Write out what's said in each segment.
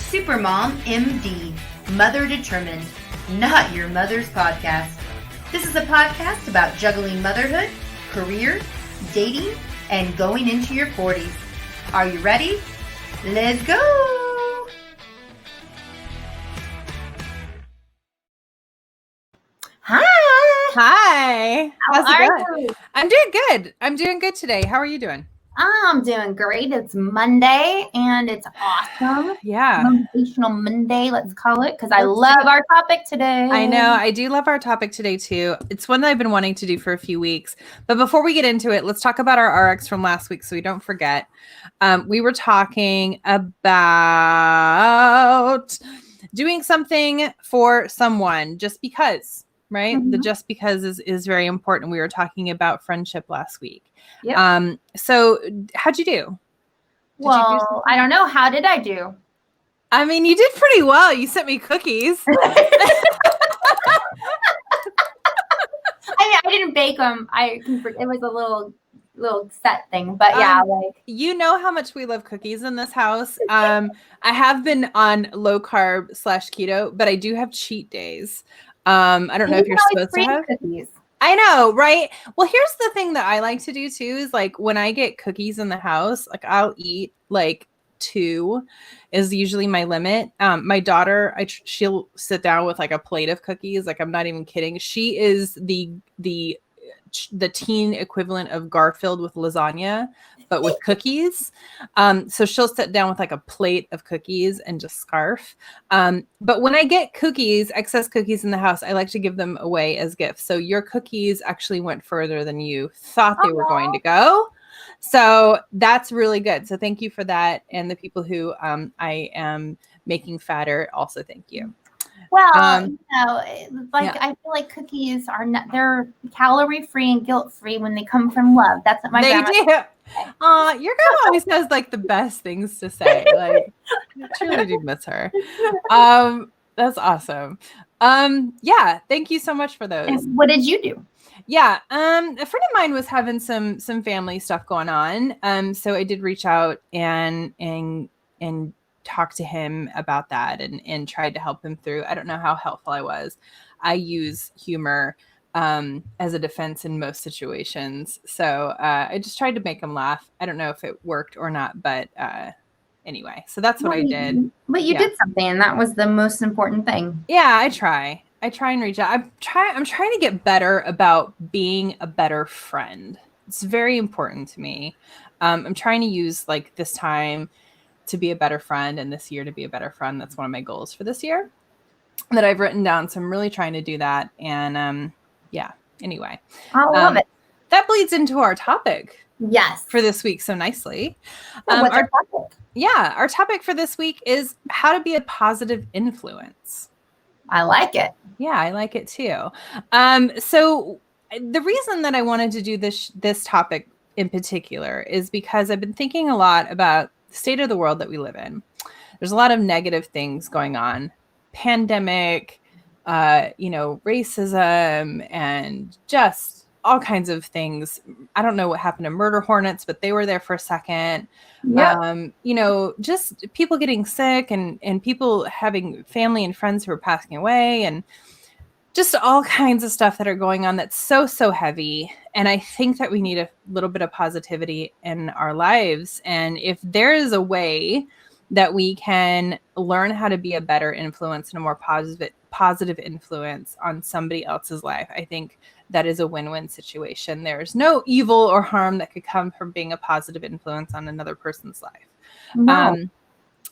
Supermom MD, Mother Determined, not your mother's podcast. This is a podcast about juggling motherhood, career, dating, and going into your 40s. Are you ready? Let's go! Hi! Hi. How's How it are going? you? I'm doing good. I'm doing good today. How are you doing? I'm doing great. It's Monday and it's awesome. Yeah. Motivational Monday, let's call it, because I Let's love do it. our topic today. I know. I do love our topic today, too. It's one that I've been wanting to do for a few weeks. But before we get into it, let's talk about our RX from last week so we don't forget. We were talking about doing something for someone just because, right? The just because is very important. We were talking about friendship last week. Yep. So how'd you do? Well, I don't know. How did I do? I mean, you did pretty well. You sent me cookies. I didn't bake them. It was a little set thing, but yeah, you know how much we love cookies in this house. I have been on low carb / keto, but I do have cheat days. I don't know if you're supposed to have cookies. I know, right? Well, here's the thing that I like to do too is like when I get cookies in the house, like I'll eat like 2 is usually my limit. My daughter, she'll sit down with like a plate of cookies. Like I'm not even kidding. She is the teen equivalent of Garfield with lasagna, but with cookies. So she'll sit down with like a plate of cookies and just scarf. But when I get excess cookies in the house, I like to give them away as gifts. So your cookies actually went further than you thought they were going to go. So that's really good. So thank you for that. And the people who I am making fatter, also thank you. Well, I feel like cookies they're calorie free and guilt free when they come from love. That's what my grandma do. Your grandma always has like the best things to say. Like, I truly do miss her. That's awesome. Yeah, thank you so much for those. And what did you do? Yeah, a friend of mine was having some family stuff going on. So I did reach out and talk to him about that and tried to help him through. I don't know how helpful I was. I use humor as a defense in most situations. So I just tried to make him laugh. I don't know if it worked or not, but anyway, so that's what I did. But you did something, and that was the most important thing. Yeah, I try and reach out. I'm trying to get better about being a better friend. It's very important to me. I'm trying to use like this time to be a better friend and this year to be a better friend. That's one of my goals for this year that I've written down. So I'm really trying to do that. And anyway. I love it. That bleeds into our topic. Yes. For this week so nicely. What's our topic? Yeah, our topic for this week is how to be a positive influence. I like it. Yeah, I like it too. So the reason that I wanted to do this topic in particular is because I've been thinking a lot about the state of the world that we live in. There's a lot of negative things going on. Pandemic, racism, and just all kinds of things. I don't know what happened to murder hornets, but they were there for a second. Yep. Just people getting sick and people having family and friends who are passing away and just all kinds of stuff that are going on that's so, so heavy. And I think that we need a little bit of positivity in our lives. And if there is a way that we can learn how to be a better influence and a more positive influence on somebody else's life, I think that is a win-win situation. There's no evil or harm that could come from being a positive influence on another person's life. No.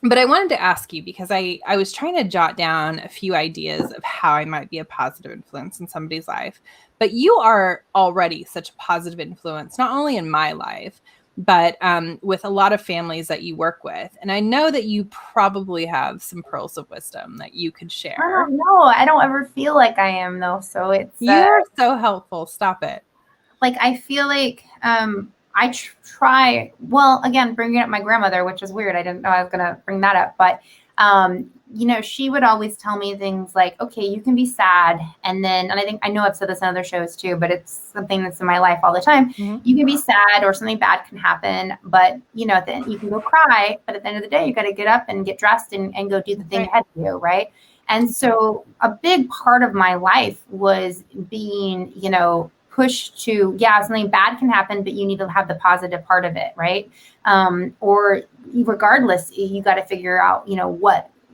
But I wanted to ask you, because I was trying to jot down a few ideas of how I might be a positive influence in somebody's life. But you are already such a positive influence, not only in my life, but with a lot of families that you work with. And I know that you probably have some pearls of wisdom that you could share. I don't know. I don't ever feel like I am, though. So it's... You're so helpful. Stop it. Like, I feel like I try... Well, again, bringing up my grandmother, which is weird. I didn't know I was going to bring that up. But she would always tell me things like, okay, you can be sad. And I know I've said this on other shows too, but it's something that's in my life all the time. Mhm. You can be sad or something bad can happen, but at the end you can go cry, but at the end of the day, you got to get up and get dressed and go do the thing Right. ahead of you. Right. And so a big part of my life was being, pushed to, something bad can happen, but you need to have the positive part of it. Right. Or regardless, you got to figure out,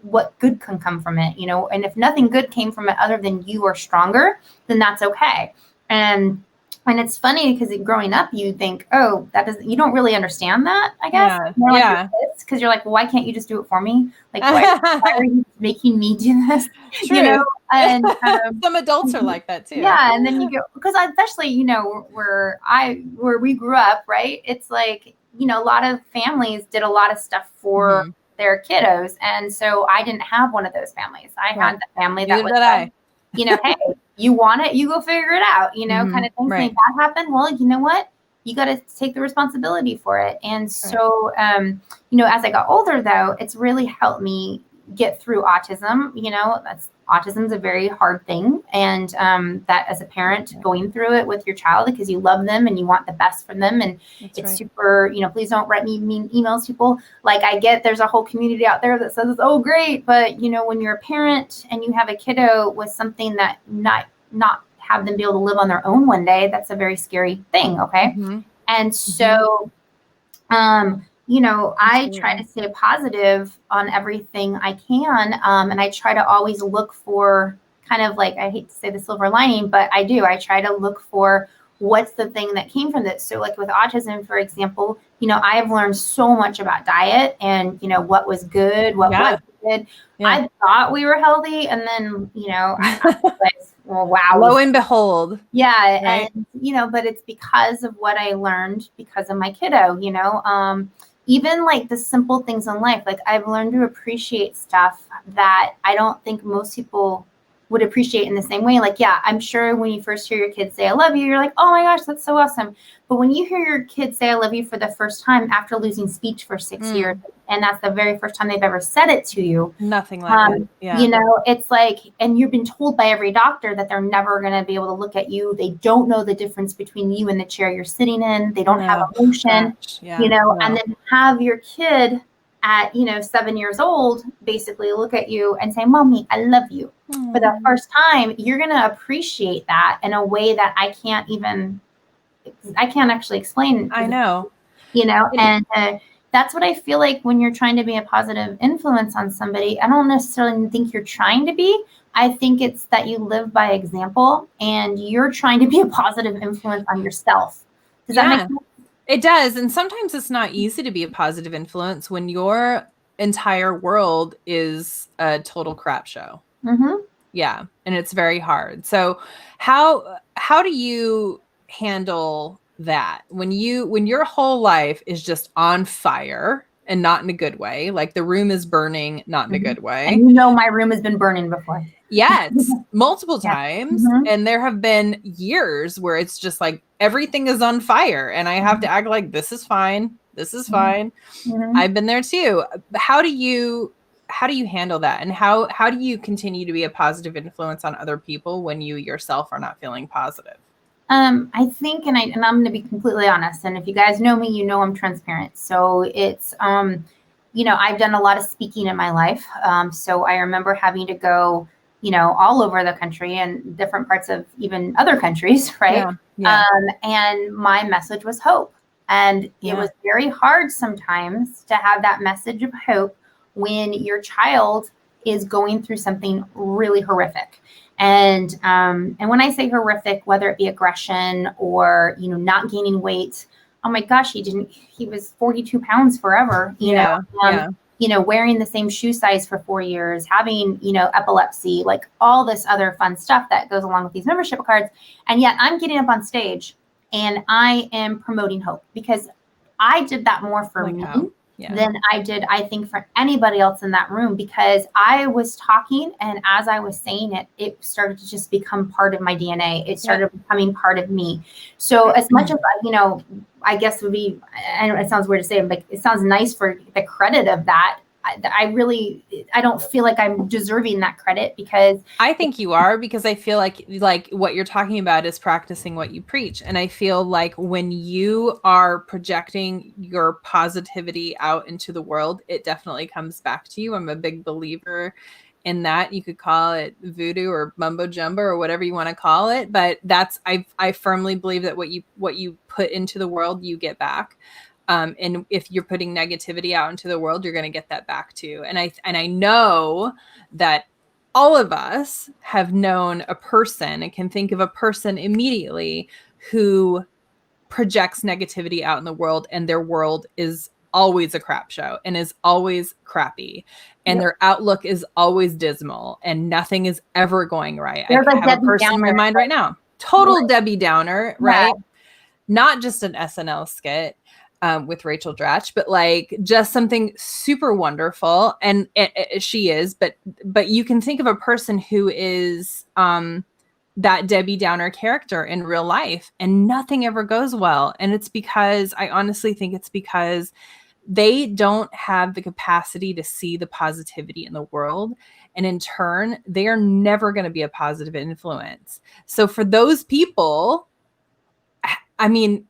what good can come from it, and if nothing good came from it other than you are stronger, then that's okay. And it's funny because growing up, you think, oh, you don't really understand that, I guess. Yeah. Because you're like, well, why can't you just do it for me? Like, why are you making me do this? True. And some adults are like that too. Yeah. And then you go, because especially, where we grew up, right? It's like, a lot of families did a lot of stuff for their kiddos. And so I didn't have one of those families. I had the family that was like, hey, you want it, you go figure it out, kind of thing. Something bad happened. Well, you know what? You got to take the responsibility for it. And so, as I got older, though, it's really helped me get through autism. Autism is a very hard thing. And that as a parent going through it with your child, because you love them and you want the best for them. And it's super, please don't write me mean emails, people. Like, I get there's a whole community out there that says, oh, great. But, when you're a parent and you have a kiddo with something that not have them be able to live on their own one day, that's a very scary thing. Okay. And so, I try to stay positive on everything I can. And I try to always look for kind of like, I hate to say the silver lining, but I do. I try to look for what's the thing that came from this. So like with autism, for example, I have learned so much about diet and, what was good, what wasn't good. I thought we were healthy. And then, I realized, well, wow. Lo and behold. Yeah. Right? And, but it's because of what I learned because of my kiddo, even like the simple things in life. Like, I've learned to appreciate stuff that I don't think most people would appreciate in the same way. Like, yeah, I'm sure when you first hear your kids say, I love you, you're like, oh my gosh, that's so awesome. But when you hear your kids say, I love you for the first time after losing speech for 6 years, and that's the very first time they've ever said it to you. Nothing like it. Yeah. It's like, and you've been told by every doctor that they're never going to be able to look at you. They don't know the difference between you and the chair you're sitting in. They don't have emotion, and then have your kid at, 7 years old, basically look at you and say, Mommy, I love you. For the first time, you're going to appreciate that in a way that I can't actually explain. I know. And that's what I feel like when you're trying to be a positive influence on somebody. I don't necessarily think you're trying to be. I think it's that you live by example and you're trying to be a positive influence on yourself. Does that make sense? It does. And sometimes it's not easy to be a positive influence when your entire world is a total crap show. Yeah. And it's very hard. So how do you handle that when your whole life is just on fire and not in a good way? Like the room is burning, not in a good way. And my room has been burning before. Yes, multiple times. And there have been years where it's just like everything is on fire and I have to act like this is fine. This is fine. I've been there too. How do you handle that? And how do you continue to be a positive influence on other people when you yourself are not feeling positive? I think, and I'm going to be completely honest, and if you guys know me, I'm transparent. So it's, I've done a lot of speaking in my life. So I remember having to go, all over the country and different parts of even other countries, right? And my message was hope. And it was very hard sometimes to have that message of hope when your child is going through something really horrific. And when I say horrific, whether it be aggression or, not gaining weight, oh my gosh, he was 42 pounds forever, wearing the same shoe size for 4 years, having, epilepsy, like all this other fun stuff that goes along with these membership cards. And yet I'm getting up on stage and I am promoting hope because I did that more for me than I did, I think, for anybody else in that room, because I was talking and as I was saying it, it started to just become part of my DNA. It started becoming part of me. So as much as, I guess would be, I know it sounds weird to say, but it sounds nice for the credit of that. I don't feel like I'm deserving that credit, because I think you are, because I feel like what you're talking about is practicing what you preach. And I feel like when you are projecting your positivity out into the world, it definitely comes back to you. I'm a big believer in that. You could call it voodoo or mumbo jumbo or whatever you want to call it, but I firmly believe that what you put into the world, you get back. And if you're putting negativity out into the world, you're going to get that back too. And I know that all of us have known a person and can think of a person immediately who projects negativity out in the world, and their world is always a crap show and is always crappy, and their outlook is always dismal, and nothing is ever going right. There's I like have a Debbie person in my Downer. mind right now, total Right. Debbie Downer, right? Not just an SNL skit with Rachel Dratch, but like just something super wonderful. And she is, but you can think of a person who is that Debbie Downer character in real life, and nothing ever goes well. And it's because, I honestly think it's because they don't have the capacity to see the positivity in the world. And in turn, they are never going to be a positive influence. So for those people, I mean,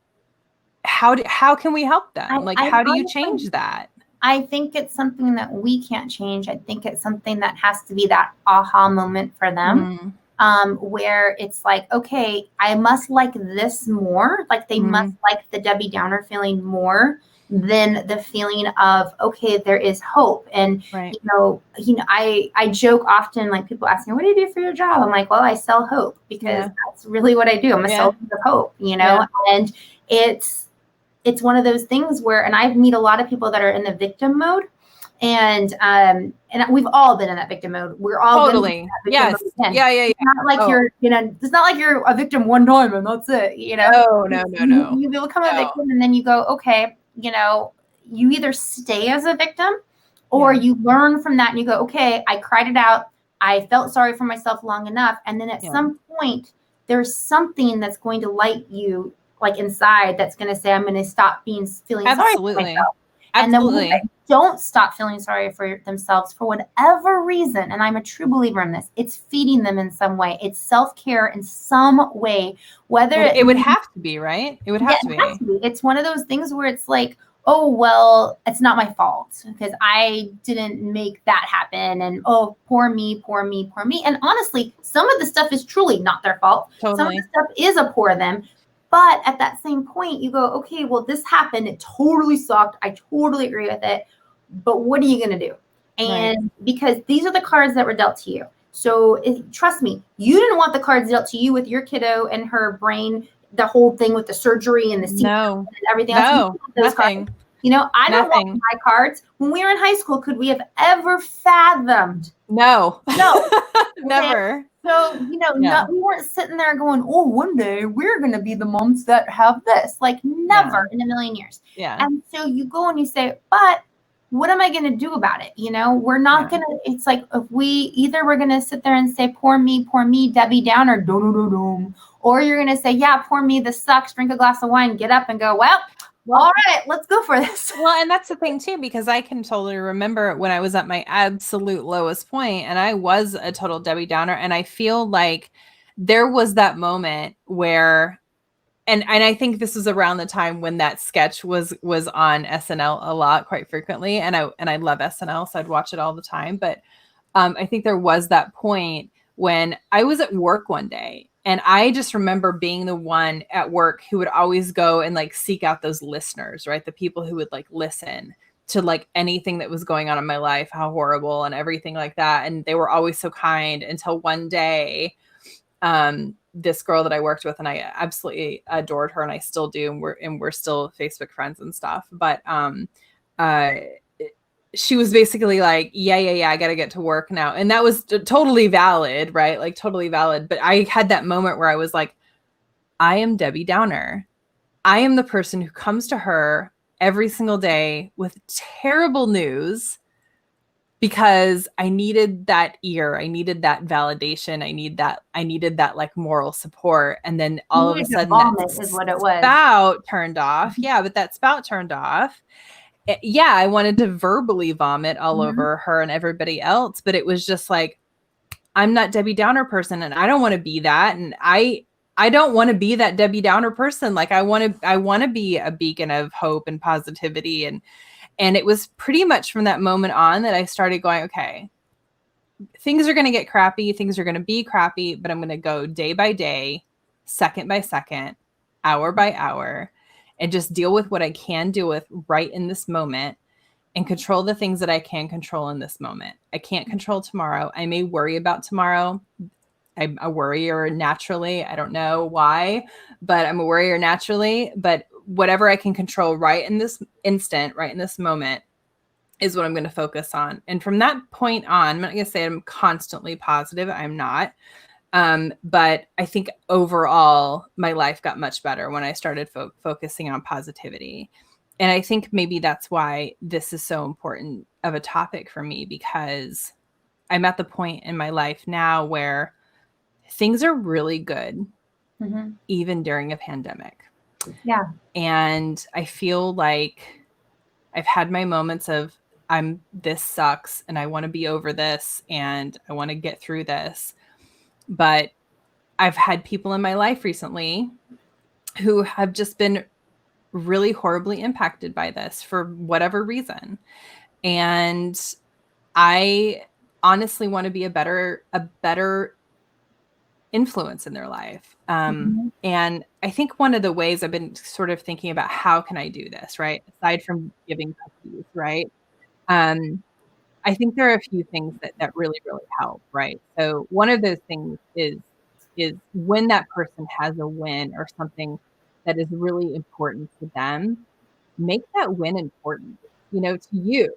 how can we help them? How do you change that? I think it's something that we can't change. I think it's something that has to be that aha moment for them, where it's like, okay, I must like this more. Like they must like the Debbie Downer feeling more than the feeling of, okay, there is hope. And Right. I joke often, like people ask me, what do you do for your job? I'm like, well, I sell hope, because that's really what I do. I'm a salesman of hope, and it's one of those things where, and I meet a lot of people that are in the victim mode, and we've all been in that victim mode. We're all totally yes mode again. Yeah. It's not like it's not like you're a victim one time and that's it. No. You become a victim, and then you go, okay, you either stay as a victim, or you learn from that and you go, okay, I cried it out. I felt sorry for myself long enough, and then at some point there's something that's going to light you, like inside, that's going to say, I'm going to stop feeling sorry for myself. And then when they don't stop feeling sorry for themselves for whatever reason, and I'm a true believer in this, it's feeding them in some way. It's self-care in some way. Whether it would have to be, right? It would have to be. It's one of those things where it's like, oh, well, it's not my fault because I didn't make that happen. And oh, poor me. And honestly, some of the stuff is truly not their fault. Totally. Some of the stuff is a poor them. But at that same point, you go, okay, well, this happened. It totally sucked. I totally agree with it. But what are you going to do? And because these are the cards that were dealt to you. So trust me, you didn't want the cards dealt to you with your kiddo and her brain, the whole thing with the surgery and the and everything else. Nothing. I don't want my cards. When we were in high school, could we have ever fathomed? No. Never. So, we weren't sitting there going, oh, one day we're going to be the moms that have this. Like, never in a million years. Yeah. And so you go and you say, but what am I going to do about it? We're not going to, it's like, if we're going to sit there and say, poor me, Debbie Downer, or you're going to say, yeah, poor me, this sucks, drink a glass of wine, get up and go, well, all right, let's go for this. Well, and that's the thing too, because I can totally remember when I was at my absolute lowest point, and I was a total Debbie Downer, and I feel like there was that moment where, and I think this was around the time when that sketch was on SNL a lot, quite frequently, and I love SNL, so I'd watch it all the time. But I think there was that point when I was at work one day. And I just remember being the one at work who would always go and like seek out those listeners, right? The people who would like listen to like anything that was going on in my life, how horrible and everything like that. And they were always so kind, until one day, this girl that I worked with, and I absolutely adored her, and I still do, and we're still Facebook friends and stuff. But she was basically like, yeah, I got to get to work now. And that was totally valid, right? Like totally valid. But I had that moment where I was like, I am Debbie Downer. I am the person who comes to her every single day with terrible news, because I needed that ear. I needed that validation. I needed that like moral support. And then all of a sudden that is what it was. spout turned off. Yeah, but that spout turned off. yeah, I wanted to verbally vomit all over her and everybody else, but it was just like, I'm not Debbie Downer person, and I don't want to be that. And I don't want to be that Debbie Downer person. Like I want to be a beacon of hope and positivity. And it was pretty much from that moment on that I started going, okay, things are going to get crappy. Things are going to be crappy, but I'm going to go day by day, second by second, hour by hour, and just deal with what I can deal with right in this moment and control the things that I can control in this moment. I can't control tomorrow. I may worry about tomorrow. I'm a worrier naturally. I don't know why, but I'm a worrier naturally. But whatever I can control right in this instant, right in this moment, is what I'm going to focus on. And from that point on, I'm not going to say I'm constantly positive. I'm not. But I think overall, my life got much better when I started focusing on positivity. And I think maybe that's why this is so important of a topic for me, because I'm at the point in my life now where things are really good, even during a pandemic. Yeah. And I feel like I've had my moments of this sucks and I want to be over this and I want to get through this. But I've had people in my life recently who have just been really horribly impacted by this for whatever reason. And I honestly want to be a better influence in their life. And I think one of the ways I've been sort of thinking about how can I do this, right? Aside from giving cookies, right? I think there are a few things that really, really help, right? So one of those things is when that person has a win or something that is really important to them, make that win important, to you,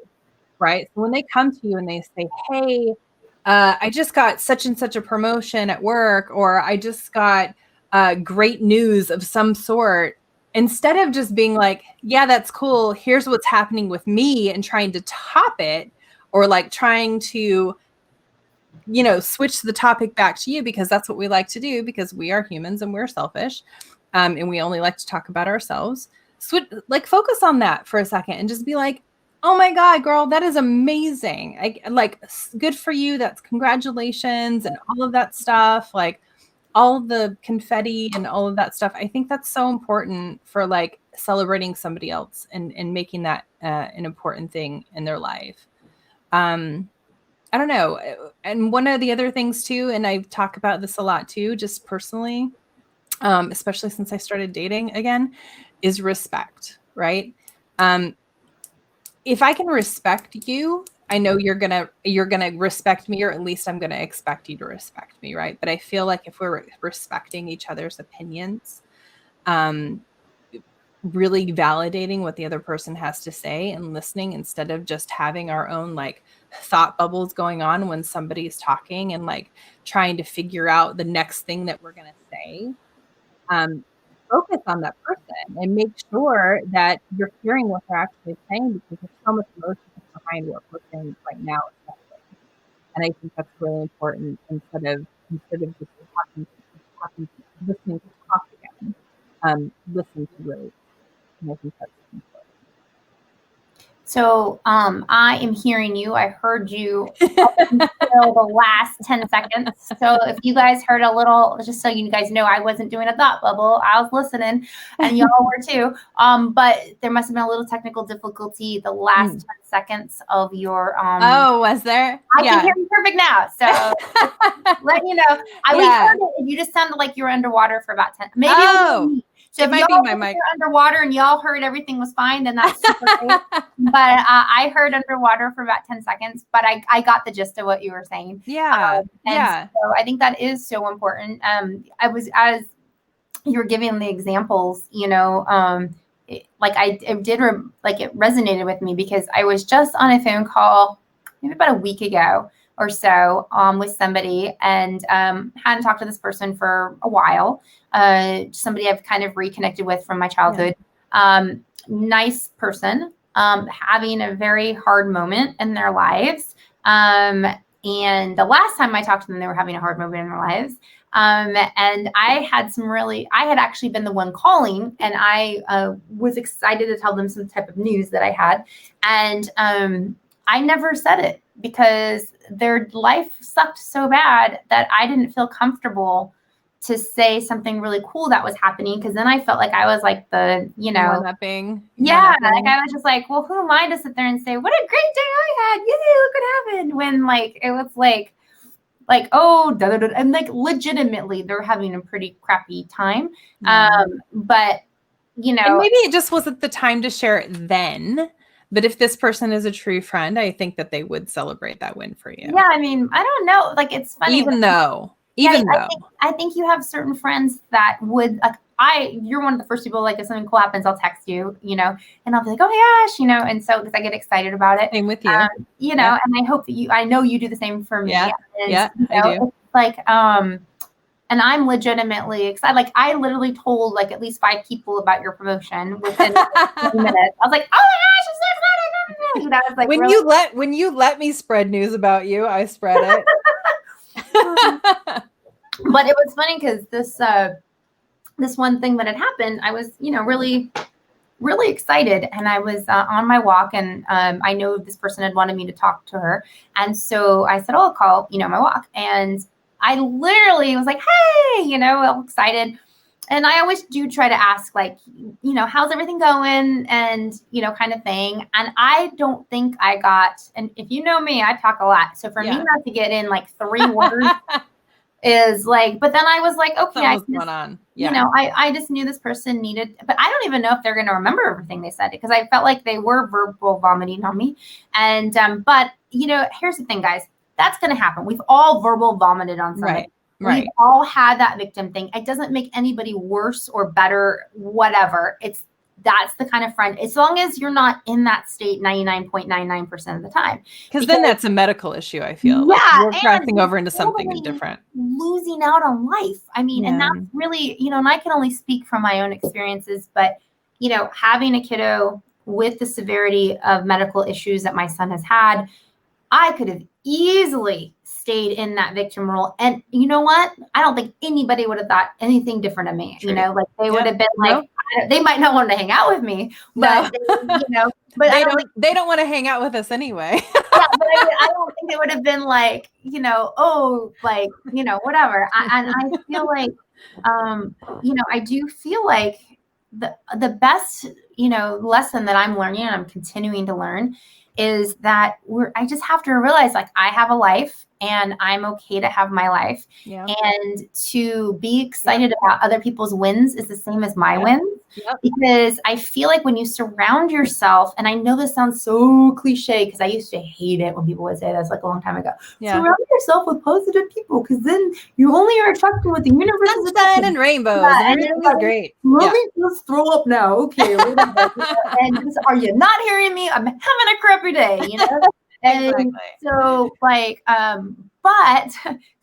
right? So when they come to you and they say, hey, I just got such and such a promotion at work, or I just got great news of some sort, instead of just being like, yeah, that's cool, here's what's happening with me, and trying to top it, or like trying to switch the topic back to you, because that's what we like to do, because we are humans and we're selfish, and we only like to talk about ourselves. Focus on that for a second and just be like, oh my God, girl, that is amazing. Good for you. That's congratulations and all of that stuff. Like all of the confetti and all of that stuff. I think that's so important for like celebrating somebody else and making that an important thing in their life. I don't know. And one of the other things too, and I talk about this a lot too, just personally, especially since I started dating again, is respect, right? If I can respect you, I know you're gonna respect me, or at least I'm gonna expect you to respect me, right? But I feel like if we're respecting each other's opinions, really validating what the other person has to say and listening, instead of just having our own like thought bubbles going on when somebody's talking and like trying to figure out the next thing that we're going to say. Focus on that person and make sure that you're hearing what they're actually saying, because there's so much emotion behind what we're saying right now. And I think that's really important, instead of just talking, listening to talk again. Listen to really. I think that's important. So I am hearing you. I heard you up until the last 10 seconds. So if you guys heard a little, just so you guys know, I wasn't doing a thought bubble. I was listening, and y'all were too. But there must have been a little technical difficulty the last 10 seconds of your. Oh, was there? I can hear you perfect now. So let you know. We heard it. You just sounded like you were underwater for about 10. Maybe. Oh. So it might be my mic. Underwater and y'all heard everything was fine, then that's super great. But I heard underwater for about 10 seconds, but I got the gist of what you were saying. Yeah. So I think that is so important. As you were giving the examples, it resonated with me, because I was just on a phone call maybe about a week ago or so with somebody, and hadn't talked to this person for a while. Somebody I've kind of reconnected with from my childhood. Yeah. Nice person, having a very hard moment in their lives. And the last time I talked to them, they were having a hard moment in their lives. And I had actually been the one calling, and I was excited to tell them some type of news that I had. And I never said it because their life sucked so bad that I didn't feel comfortable to say something really cool that was happening. Cause then I felt like I was like the, one-upping. Yeah. Like I was just like, well, who am I to sit there and say, what a great day I had. Yay, look what happened. When like, it was like, oh, da, da, da, and like legitimately they're having a pretty crappy time. But and maybe it just wasn't the time to share it then. But if this person is a true friend, I think that they would celebrate that win for you. Yeah, I mean, I don't know. Like, it's funny. Even though. I think you have certain friends that would, like, you're one of the first people, like, if something cool happens, I'll text you, and I'll be like, oh my gosh, and so, because I get excited about it. Same with you. And I hope that I know you do the same for me. Yeah, I do. It's like, and I'm legitimately excited. Like, I literally told, like, at least 5 people about your promotion within 20 minutes. I was like, oh my gosh, I'm so excited. I was like, when you let me spread news about you, I spread it. But it was funny because this one thing that had happened, I was, really, really excited. And I was on my walk, and I know this person had wanted me to talk to her. And so I said, oh, I'll call, my walk. And I literally was like, hey, all excited. And I always do try to ask, like, how's everything going? And, kind of thing. And I don't think I got, and if you know me, I talk a lot. So for me not to get in like 3 words is like, but then I was like, okay, I just knew this person needed, but I don't even know if they're going to remember everything they said, because I felt like they were verbal vomiting on me. And, but here's the thing, guys, that's going to happen. We've all verbal vomited on somebody. Right. We've all had that victim thing. It doesn't make anybody worse or better, whatever. That's the kind of friend, as long as you're not in that state 99.99% of the time. Because then that's a medical issue, I feel. Yeah. Like we're crossing over into something different. Losing out on life. I mean, and that's really, and I can only speak from my own experiences, but, having a kiddo with the severity of medical issues that my son has had, I could have easily stayed in that victim role. And you know what? I don't think anybody would have thought anything different of me. True. Like they would have been like, they might not want to hang out with me, but but they don't want to hang out with us anyway. But I don't think it would have been like, whatever. And I feel like, I do feel like the best, lesson that I'm learning, and I'm continuing to learn, is that I just have to realize, like, I have a life and I'm okay to have my life. Yeah. And to be excited about other people's wins is the same as my wins. Yep. Because I feel like when you surround yourself, and I know this sounds so cliche because I used to hate it when people would say this, like, a long time ago. Yeah. Surround yourself with positive people, because then you only are attracted with the universe. Sunshine and rainbows. Yeah, and it's great. Let me just throw up now. Okay. And are you not hearing me? I'm having a crappy day, And exactly. So, like, but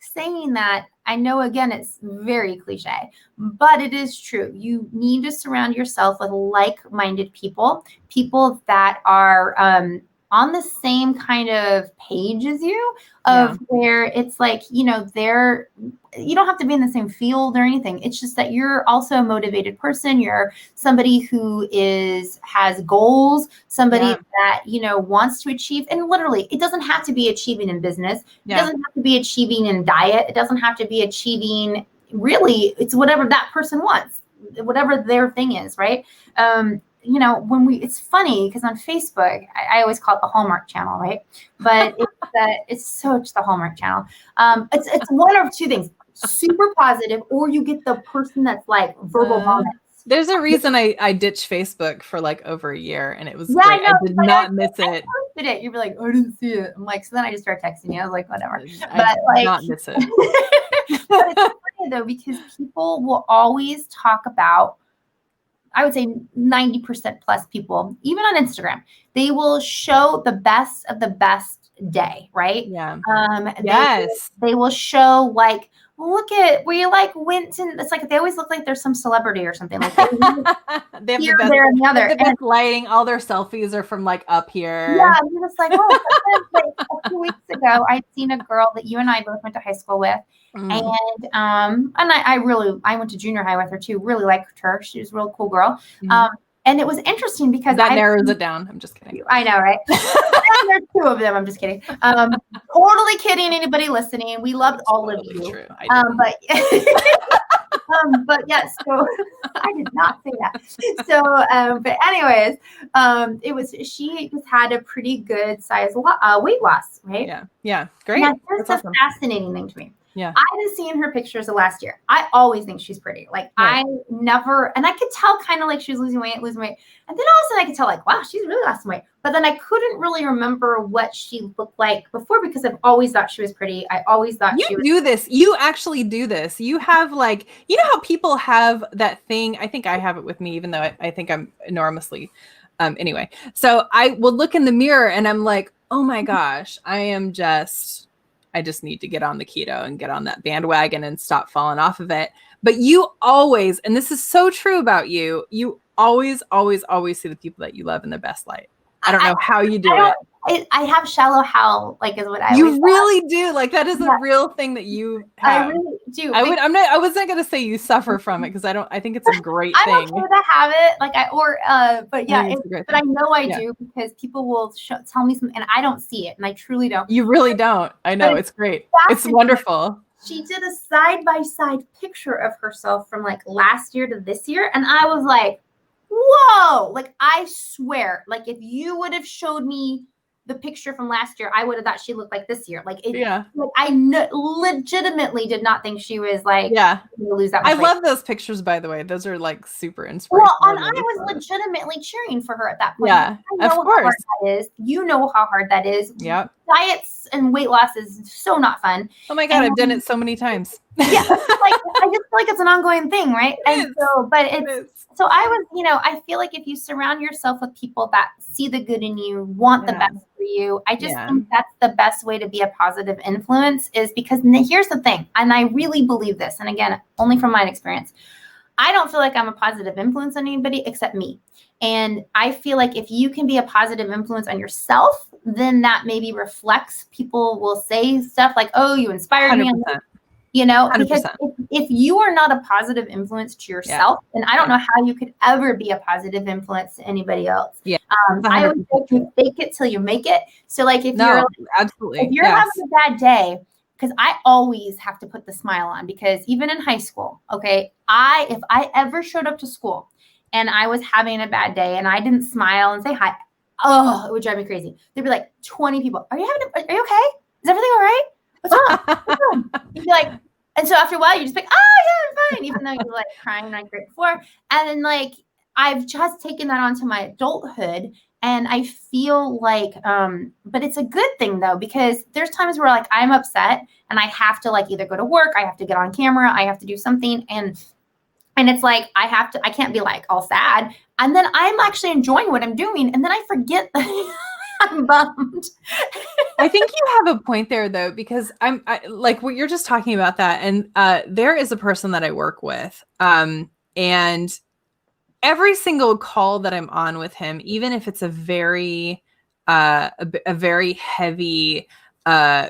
saying that, I know, again, it's very cliche, but it is true. You need to surround yourself with like-minded people that are on the same kind of page as you, where it's like, you don't have to be in the same field or anything. It's just that you're also a motivated person. You're somebody who has goals, somebody that, wants to achieve. And literally, it doesn't have to be achieving in business. It doesn't have to be achieving in diet. It doesn't have to be achieving, really, it's whatever that person wants, whatever their thing is, right? It's funny because on Facebook, I always call it the Hallmark channel, right? But it's the Hallmark channel. It's one of 2 things: super positive, or you get the person that's like verbal vomits. There's a reason I ditched Facebook for like over a year, and it was great. I did not miss it. I posted it. You'd be like, I didn't see it. I'm like, so then I just started texting you. I was like, whatever. I did not miss it. But it's funny though, because people will always talk about, I would say 90% plus people, even on Instagram, they will show the best of the best day, right? Yeah. Yes. They will show, like, look at where you went to. It's like they always look like there's some celebrity or something. Like they have the best, there, and the other. The best lighting. All their selfies are from like up here. Yeah, you're just like, oh, like a few weeks ago, ago, I'd seen a girl that you and I both went to high school with. And I went to junior high with her too. Really liked her. She was a real cool girl. And it was interesting because that narrows it down. I'm just kidding. I know, right? There's two of them. I'm just kidding. Totally kidding. Anybody listening? We loved all of you. True. But yes, so I did not say that. So, but anyways, she just had a pretty good size weight loss, right? Yeah, great. Now, here's the fascinating thing to me. Yeah, I've seen her pictures of last year. I always think she's pretty. Like I never, and I could tell kind of like she was losing weight, and then all of a sudden I could tell like, wow, she's really lost some weight. But then I couldn't really remember what she looked like before because I've always thought she was pretty. I always thought You actually do this. You have like, you know how people have that thing. I think I have it with me, even though I think I'm enormously. Anyway, so I will look in the mirror and I'm like, oh my gosh, I just need to get on the keto and get on that bandwagon and stop falling off of it. But you always, and this is so true about you, you always, always, always see the people that you love in their best light. I don't know how you do it. I have shallow hell, like is what I You really do. Like that is a real thing that you have. I really do. I wasn't gonna say you suffer from it because I think it's a great thing. I'm okay to have it. But I know I do because people will tell me something and I don't see it and I truly don't. You really don't. I know, it's great. It's wonderful. She did a side-by-side picture of herself from like last year to this year. And I was like, whoa, like I swear, like if you would have showed me the picture from last year, I would have thought she looked like this year. Like I legitimately did not think she was like lose that much weight. Love those pictures, by the way. Those are like super inspirational. Well, and I was legitimately cheering for her at that point. Yeah, of course. How hard that is. You know how hard that is. Yeah. Diets and weight loss is so not fun. Oh my God, I've done it so many times. Yeah, I just feel like it's an ongoing thing, right? So I was, I feel like if you surround yourself with people that see the good in you, want the best for you, I just think that's the best way to be a positive influence is because here's the thing, and I really believe this, and again, only from my experience, I don't feel like I'm a positive influence on anybody except me. And I feel like if you can be a positive influence on yourself, then that maybe reflects, people will say stuff like, oh, you inspired 100%. me. Because 100%. if you are not a positive influence to yourself, then I don't know how you could ever be a positive influence to anybody else. Yeah. I would say you fake it till you make it. So like if absolutely. If you're having a bad day, because I always have to put the smile on because even in high school, okay, if I ever showed up to school and I was having a bad day and I didn't smile and say hi, oh, it would drive me crazy. There'd be like 20 people. Are you okay? Is everything all right? What's wrong? You'd be like, and so after a while, you just be like, oh yeah, I'm fine, even though you're like crying like right before. And then like I've just taken that onto my adulthood, and I feel like, but it's a good thing though because there's times where like I'm upset and I have to like either go to work, I have to get on camera, I have to do something, and it's like I can't be like all sad, and then I'm actually enjoying what I'm doing, and then I forget that. I'm bummed. I think you have a point there though, because I like what you're just talking about that. And there is a person that I work with. And every single call that I'm on with him, even if it's a very heavy,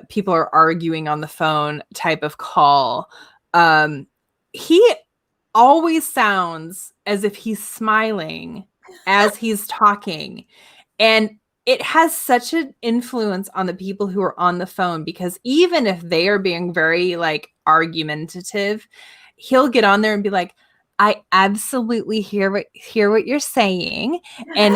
people are arguing on the phone type of call, he always sounds as if he's smiling as he's talking. And it has such an influence on the people who are on the phone because even if they are being very like argumentative, he'll get on there and be like, I absolutely hear what you're saying. And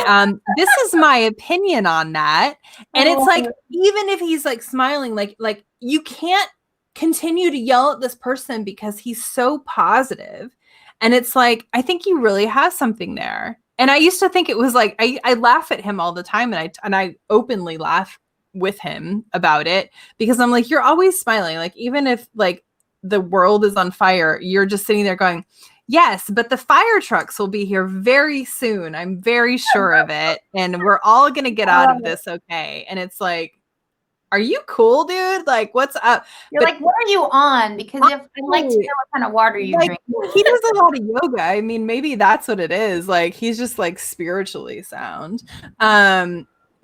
this is my opinion on that. And it's like, even if he's like smiling, like you can't continue to yell at this person because he's so positive. And it's like, I think you really have something there. And I used to think it was like, I laugh at him all the time and I openly laugh with him about it because I'm like, you're always smiling. Like, even if like the world is on fire, you're just sitting there going, yes, but the fire trucks will be here very soon. I'm very sure of it. And we're all going to get out of this. Okay. And it's like, are you cool, dude? Like, what's up? You're like, what are you on? Because I'd like to know what kind of water you drink. He does a lot of yoga. I mean, maybe that's what it is. Like, he's just like spiritually sound.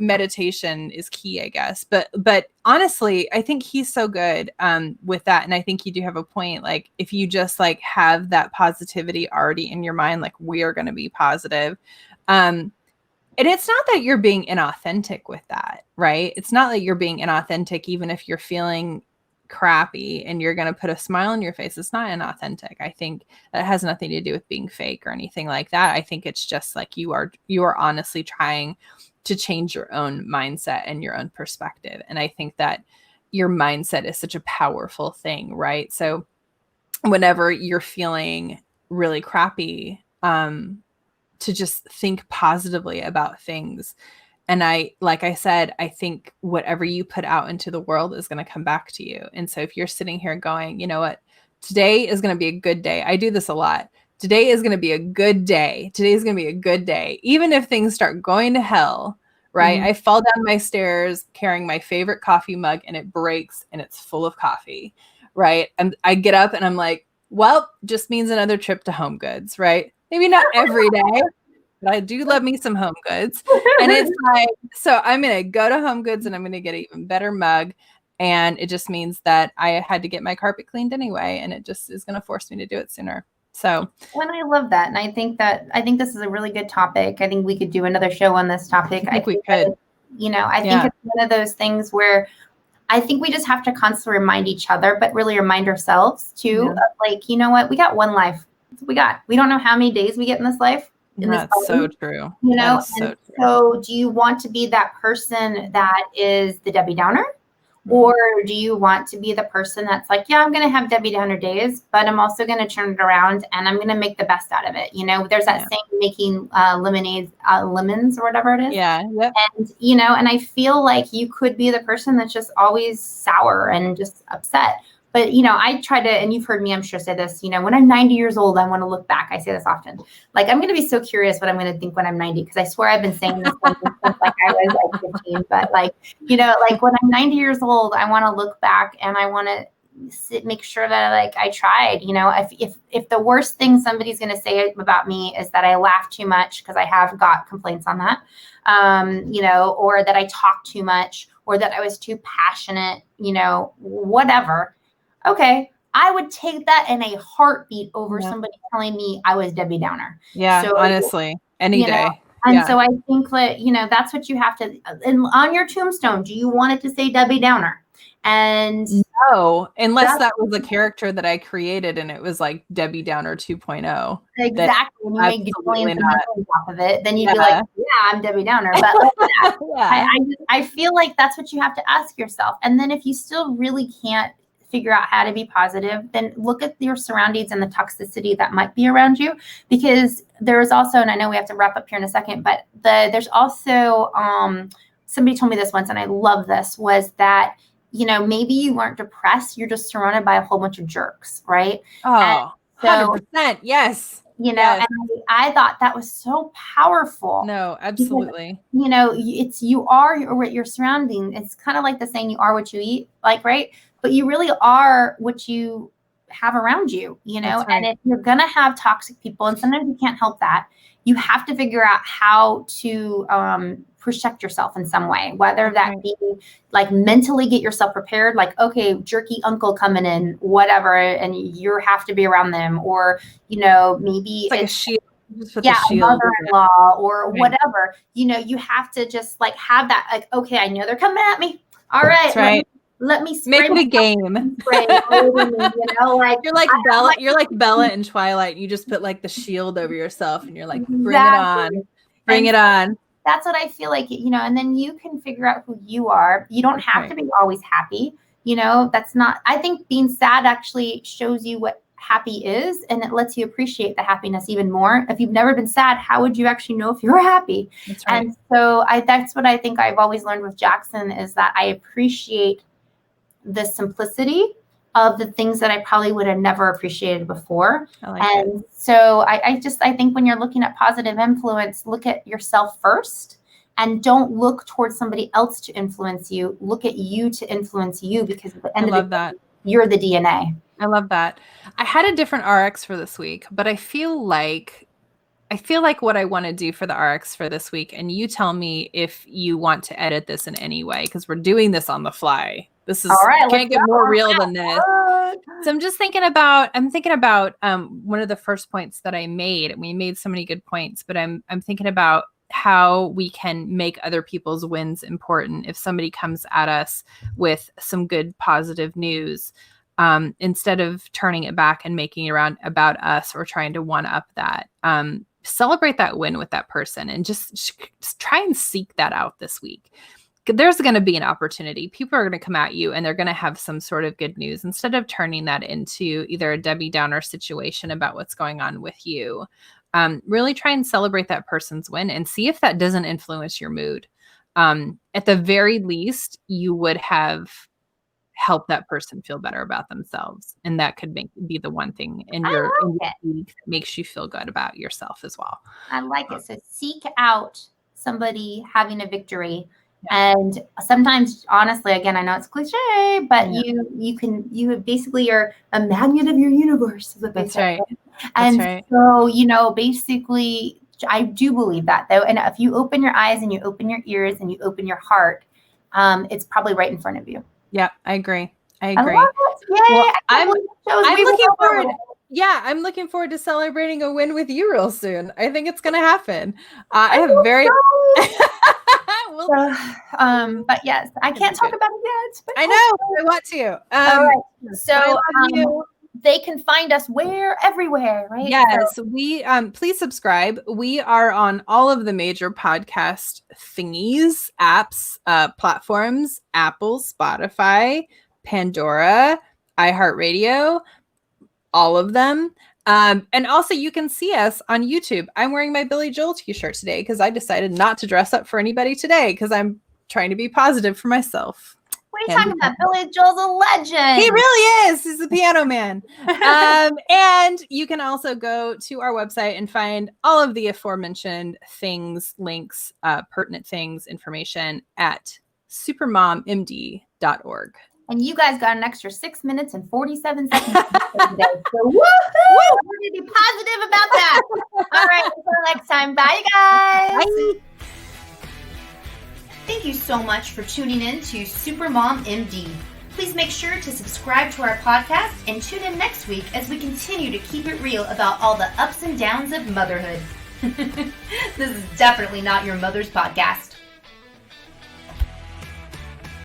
meditation is key, I guess. But honestly, I think he's so good with that. And I think you do have a point. Like if you just like have that positivity already in your mind, like we are going to be positive. And it's not that you're being inauthentic with that, right? It's not that you're being inauthentic, even if you're feeling crappy and you're going to put a smile on your face. It's not inauthentic. I think that has nothing to do with being fake or anything like that. I think it's just like you are honestly trying to change your own mindset and your own perspective. And I think that your mindset is such a powerful thing, right? So whenever you're feeling really crappy, to just think positively about things. And like I said, I think whatever you put out into the world is going to come back to you. And so if you're sitting here going, you know what, today is going to be a good day. I do this a lot. Today is going to be a good day. Today is going to be a good day. Even if things start going to hell, right? Mm-hmm. I fall down my stairs carrying my favorite coffee mug and it breaks and it's full of coffee, right? And I get up and I'm like, well, just means another trip to Home Goods, right? Maybe not every day, but I do love me some Home Goods. And it's like, so I'm going to go to Home Goods and I'm going to get an even better mug. And it just means that I had to get my carpet cleaned anyway. And it just is going to force me to do it sooner. So, and I love that. And I think this is a really good topic. I think we could do another show on this topic. I think we could. I think it's one of those things where I think we just have to constantly remind each other, but really remind ourselves too, of like, you know what, we got one life. We don't know how many days we get in this life. That's so true. You know, so do you want to be that person that is the Debbie Downer? Or do you want to be the person that's like, yeah, I'm going to have Debbie Downer days, but I'm also going to turn it around and I'm going to make the best out of it. You know, there's that saying, making lemons or whatever it is. Yeah. Yep. And, you know, and I feel like you could be the person that's just always sour and just upset. But, you know, I try to, and you've heard me, I'm sure, say this, you know, when I'm 90 years old, I want to look back. I say this often. Like, I'm going to be so curious what I'm going to think when I'm 90, because I swear I've been saying this since like I was like 15. But like, you know, like when I'm 90 years old, I want to look back and I want to make sure that like I tried. You know, if the worst thing somebody's going to say about me is that I laugh too much, because I have got complaints on that, you know, or that I talk too much, or that I was too passionate, you know, whatever. Okay, I would take that in a heartbeat over somebody telling me I was Debbie Downer. Yeah, so, honestly, any day. And so I think that, you know, that's what you have to, and on your tombstone, do you want it to say Debbie Downer? And no, unless that was a character that I created and it was like Debbie Downer 2.0. Exactly. When you make millions off of it, then you'd be like, yeah, I'm Debbie Downer. But I feel like that's what you have to ask yourself. And then if you still really can't figure out how to be positive, then look at your surroundings and the toxicity that might be around you, because there's also, and I know we have to wrap up here in a second, but there's also, somebody told me this once, and I love this, was that, you know, maybe you weren't depressed, you're just surrounded by a whole bunch of jerks, right? Oh, so, 100%. Yes. You know, and I thought that was so powerful. No, absolutely. Because, you know, you are what you're surrounding. It's kind of like the saying, you are what you eat, like, right? But you really are what you have around you, you know, right. And if you're going to have toxic people, and sometimes you can't help that, you have to figure out how to protect yourself in some way, whether that be like mentally get yourself prepared, like, okay, jerky uncle coming in, whatever, and you have to be around them, or, you know, maybe it's like a shield. A mother-in-law or whatever, you know, you have to just like have that, like, okay, I know they're coming at me. All right. Let me make it a game. You know, like you're like Bella. You're like Bella in Twilight. You just put like the shield over yourself, and you're like, bring it on, bring it on. That's what I feel like, you know. And then you can figure out who you are. You don't have to be always happy. You know, that's not. I think being sad actually shows you what happy is, and it lets you appreciate the happiness even more. If you've never been sad, how would you actually know if you were happy? That's right. And so that's what I think I've always learned with Jackson, is that I appreciate the simplicity of the things that I probably would have never appreciated before. So I think when you're looking at positive influence, look at yourself first, and don't look towards somebody else to influence you. Look at you to influence you, because at the end of the day, you're the DNA. I love that. I had a different RX for this week, but I feel like I feel like what I want to do for the RX for this week, and you tell me if you want to edit this in any way, because we're doing this on the fly. This is, All right, can't get more real than this. What? So I'm thinking about one of the first points that I made. We made so many good points, but I'm thinking about how we can make other people's wins important. If somebody comes at us with some good positive news, instead of turning it back and making it around about us or trying to one up that, celebrate that win with that person and just try and seek that out this week. There's going to be an opportunity. People are going to come at you and they're going to have some sort of good news. Instead of turning that into either a Debbie Downer situation about what's going on with you, really try and celebrate that person's win and see if that doesn't influence your mood. At the very least, you would have helped that person feel better about themselves. And that could be the one thing in your week that makes you feel good about yourself as well. I like it. So seek out somebody having a victory. Yeah. And sometimes, honestly, again, I know it's cliche, but you basically are a magnet of your universe. Is what they say. Right. And so, basically, I do believe that though. And if you open your eyes and you open your ears and you open your heart, it's probably right in front of you. Yeah, I agree. I love it. Yay! Well, I'm looking forward. Yeah, I'm looking forward to celebrating a win with you real soon. I think it's going to happen. I have very. But yes, I can't talk about it yet. But I know. I want to. All right. So they can find us everywhere, right? Yes, we please subscribe. We are on all of the major podcast thingies, apps, platforms: Apple, Spotify, Pandora, iHeartRadio, all of them. And also you can see us on YouTube. I'm wearing my Billy Joel t-shirt today because I decided not to dress up for anybody today because I'm trying to be positive for myself. What are you talking about? Billy Joel's a legend. He really is. He's a piano man. And you can also go to our website and find all of the aforementioned things, links, pertinent things, information at supermommd.org. And you guys got an extra 6 minutes and 47 seconds today. So woohoo! We're going to be positive about that. All right. Until next time. Bye, guys. Bye. Thank you so much for tuning in to Supermom MD. Please make sure to subscribe to our podcast and tune in next week as we continue to keep it real about all the ups and downs of motherhood. This is definitely not your mother's podcast.